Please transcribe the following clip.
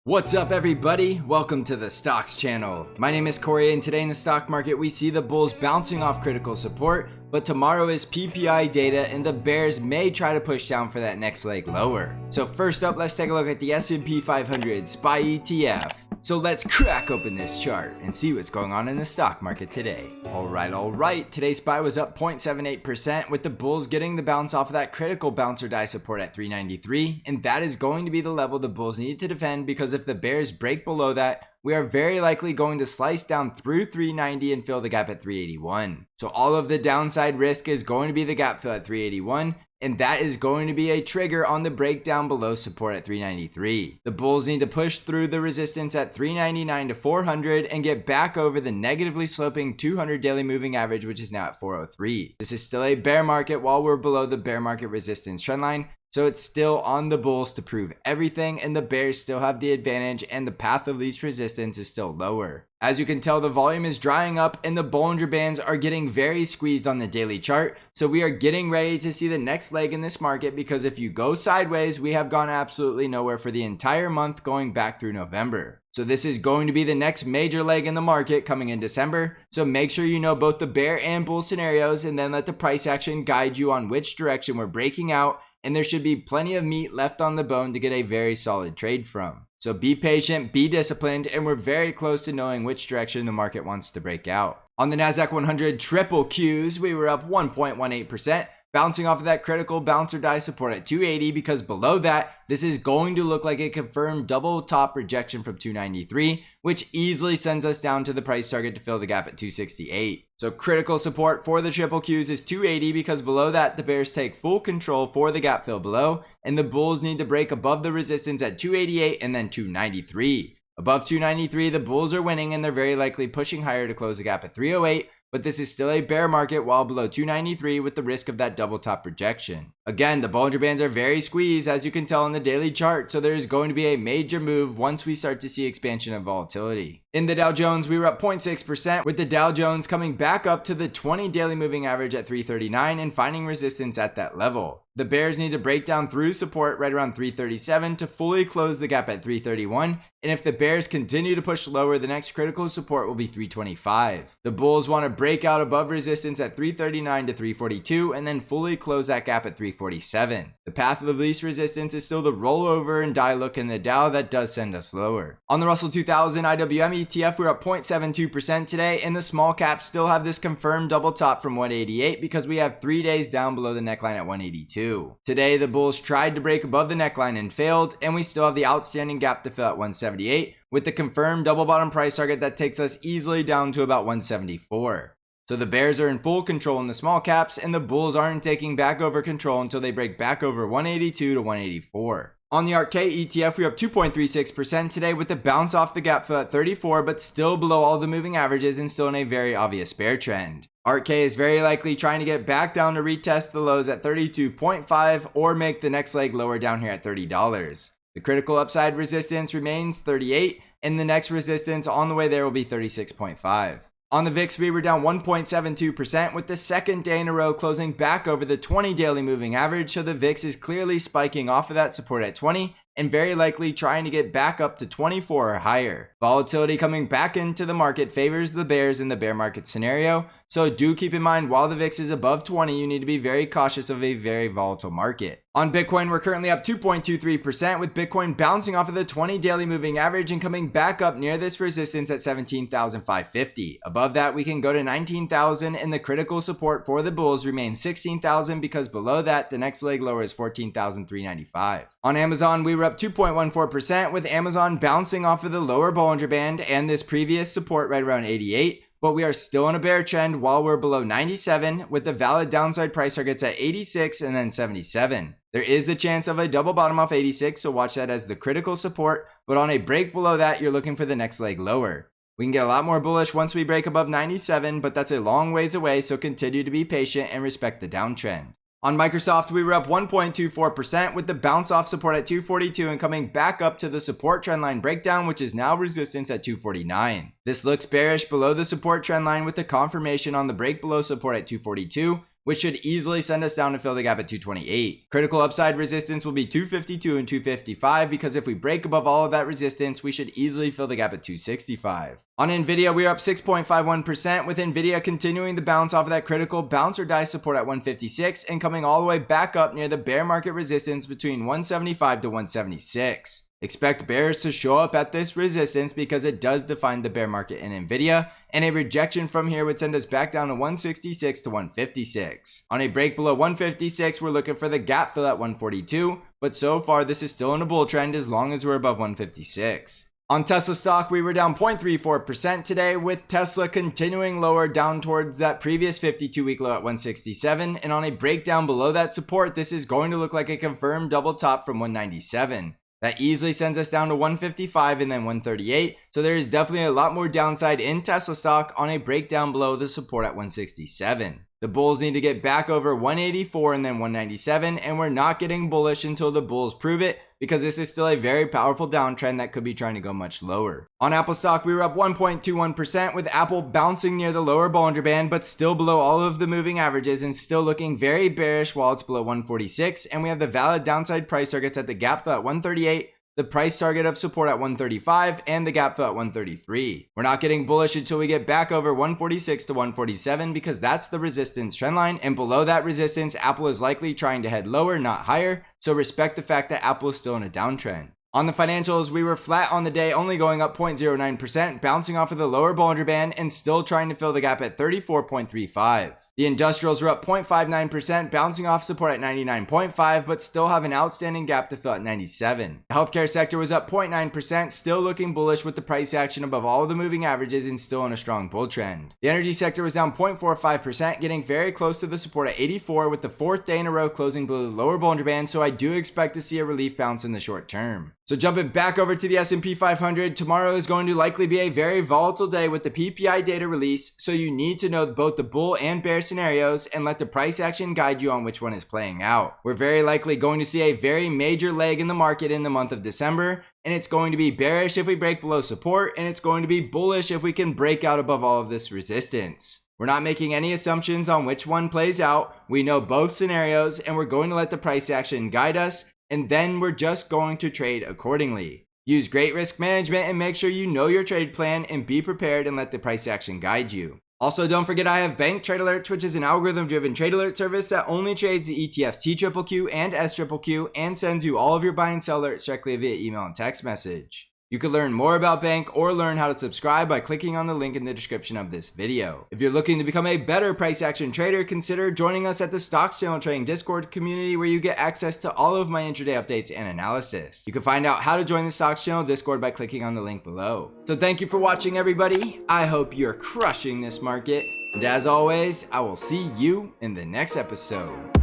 What's up everybody? Welcome to the Stocks channel. My name is Cory and today in the stock market we see the bulls bouncing off critical support, but tomorrow is PPI data and the bears may try to push down for that next leg lower. So first up, let's take a look at the SP500 SPY ETF. So let's crack open this chart and see what's going on in the stock market today. Alright, today's SPY was up 0.78% with the bulls getting the bounce off of that critical bounce or die support at 393, and that is going to be the level the bulls need to defend, because if the bears break below that, we are very likely going to slice down through 390 and fill the gap at 381. So all of the downside risk is going to be the gap fill at 381, and that is going to be a trigger on the breakdown below support at 393. The bulls need to push through the resistance at 399 to 400 and get back over the negatively sloping 200 daily moving average, which is now at 403. This is still a bear market while we're below the bear market resistance trendline, so it's still on the bulls to prove everything, and the bears still have the advantage and the path of least resistance is still lower. As you can tell, the volume is drying up and the Bollinger Bands are getting very squeezed on the daily chart, so we are getting ready to see the next leg in this market, because if you go sideways, we have gone absolutely nowhere for the entire month going back through November. So this is going to be the next major leg in the market coming in December, so make sure you know both the bear and bull scenarios and then let the price action guide you on which direction we're breaking out, and there should be plenty of meat left on the bone to get a very solid trade from. So be patient, be disciplined, and we're very close to knowing which direction the market wants to break out. On the Nasdaq 100 triple Qs, we were up 1.18%, bouncing off of that critical bounce or die support at 280, because below that, this is going to look like a confirmed double top rejection from 293, which easily sends us down to the price target to fill the gap at 268. So critical support for the triple Qs is 280, because below that, the bears take full control for the gap fill below, and the bulls need to break above the resistance at 288 and then 293. Above 293, the bulls are winning and they're very likely pushing higher to close the gap at 308, but this is still a bear market while below 293 with the risk of that double top rejection. Again, the Bollinger Bands are very squeezed, as you can tell in the daily chart, so there is going to be a major move once we start to see expansion of volatility. In the Dow Jones, we were up 0.6% with the Dow Jones coming back up to the 20 daily moving average at 339 and finding resistance at that level. The bears need to break down through support right around 337 to fully close the gap at 331, and if the bears continue to push lower, the next critical support will be 325. The bulls want to break out above resistance at 339 to 342 and then fully close that gap at 347. The path of least resistance is still the rollover and die look in the Dow that does send us lower. On the Russell 2000 IWM ETF, we're up 0.72% today, and the small caps still have this confirmed double top from 188 because we have 3 days down below the neckline at 182. Today, the bulls tried to break above the neckline and failed, and we still have the outstanding gap to fill at 178 with the confirmed double bottom price target that takes us easily down to about 174. So the bears are in full control in the small caps, and the bulls aren't taking back over control until they break back over 182 to 184. On the ARKK ETF, we're up 2.36% today with the bounce off the gap fill at 34, but still below all the moving averages and still in a very obvious bear trend. ARKK is very likely trying to get back down to retest the lows at 32.5 or make the next leg lower down here at $30. The critical upside resistance remains 38, and the next resistance on the way there will be 36.5. On the VIX, we were down 1.72% with the second day in a row closing back over the 20 daily moving average, so the VIX is clearly spiking off of that support at 20 and very likely trying to get back up to 24 or higher. Volatility coming back into the market favors the bears in the bear market scenario, so do keep in mind while the VIX is above 20, you need to be very cautious of a very volatile market. On Bitcoin, we're currently up 2.23% with Bitcoin bouncing off of the 20 daily moving average and coming back up near this resistance at 17,550. Above that, we can go to 19,000, and the critical support for the bulls remains 16,000, because below that, the next leg lower is 14,395. On Amazon, we were up 2.14% with Amazon bouncing off of the lower Bollinger Band and this previous support right around 88. But we are still on a bear trend while we're below 97 with the valid downside price targets at 86 and then 77. There is the chance of a double bottom off 86, so watch that as the critical support, but on a break below that, you're looking for the next leg lower. We can get a lot more bullish once we break above 97, but that's a long ways away, so continue to be patient and respect the downtrend. On Microsoft, we were up 1.24% with the bounce off support at 242 and coming back up to the support trendline breakdown, which is now resistance at 249. This looks bearish below the support trendline with the confirmation on the break below support at 242, which should easily send us down to fill the gap at 228. Critical upside resistance will be 252 and 255 because if we break above all of that resistance, we should easily fill the gap at 265. On Nvidia, we are up 6.51%, with Nvidia continuing the bounce off of that critical bounce or die support at 156 and coming all the way back up near the bear market resistance between 175 to 176. Expect bears to show up at this resistance because it does define the bear market in Nvidia, and a rejection from here would send us back down to 166 to 156. On a break below 156, we're looking for the gap fill at 142, but so far this is still in a bull trend as long as we're above 156. On Tesla stock, we were down 0.34% today, with Tesla continuing lower down towards that previous 52-week low at 167, and on a breakdown below that support, this is going to look like a confirmed double top from 197. That easily sends us down to 155 and then 138, so there is definitely a lot more downside in Tesla stock on a breakdown below the support at 167. The bulls need to get back over 184 and then 197, and we're not getting bullish until the bulls prove it, because this is still a very powerful downtrend that could be trying to go much lower. On Apple stock, we were up 1.21%, with Apple bouncing near the lower Bollinger Band, but still below all of the moving averages and still looking very bearish while it's below 146, and we have the valid downside price targets at the gap fill at 138, the price target of support at 135, and the gap fill at 133. We're not getting bullish until we get back over 146 to 147 because that's the resistance trend line, and below that resistance, Apple is likely trying to head lower, not higher, so respect the fact that Apple is still in a downtrend. On the financials, we were flat on the day, only going up 0.09%, bouncing off of the lower Bollinger Band and still trying to fill the gap at 34.35. The industrials were up 0.59%, bouncing off support at 99.5, but still have an outstanding gap to fill at 97. The healthcare sector was up 0.9%, still looking bullish with the price action above all of the moving averages and still in a strong bull trend. The energy sector was down 0.45%, getting very close to the support at 84, with the fourth day in a row closing below the lower Bollinger Band, so I do expect to see a relief bounce in the short term. So jumping back over to the SP 500, tomorrow is going to likely be a very volatile day with the PPI data release, so you need to know both the bull and bear scenarios and let the price action guide you on which one is playing out. We're very likely going to see a very major leg in the market in the month of December, and it's going to be bearish if we break below support, and it's going to be bullish if we can break out above all of this resistance. We're not making any assumptions on which one plays out. We know both scenarios, and we're going to let the price action guide us, and then we're just going to trade accordingly. Use great risk management and make sure you know your trade plan and be prepared and let the price action guide you. Also, don't forget I have Bank Trade Alerts, which is an algorithm-driven trade alert service that only trades the ETFs TQQQ and SQQQ and sends you all of your buy and sell alerts directly via email and text message. You can learn more about Bank or learn how to subscribe by clicking on the link in the description of this video. If you're looking to become a better price action trader, consider joining us at the Stocks Channel Trading Discord community, where you get access to all of my intraday updates and analysis. You can find out how to join the Stocks Channel Discord by clicking on the link below. So thank you for watching, everybody. I hope you're crushing this market. And as always, I will see you in the next episode.